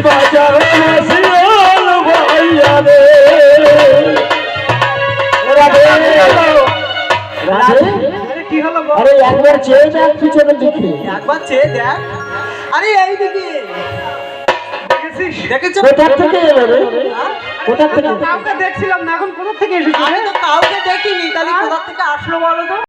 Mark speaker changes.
Speaker 1: বাজার শিয়াল ভাইয়া রে রাধে রাধে
Speaker 2: কি হলো?
Speaker 1: আরে একবার চেয়ে দেখ পিছনের দিকে,
Speaker 2: একবার চেয়ে দেখ। আরে এই দিকে দেখেছিস? দেখেছো?
Speaker 1: কোথা থেকে এলো রে? কোথা থেকে?
Speaker 2: কাউকে দেখছিলাম না, এখন কোথা থেকে এসেছে? আমি তো কাউকে দেখিনি, তাহলে কোথা থেকে আসলো বলো তো?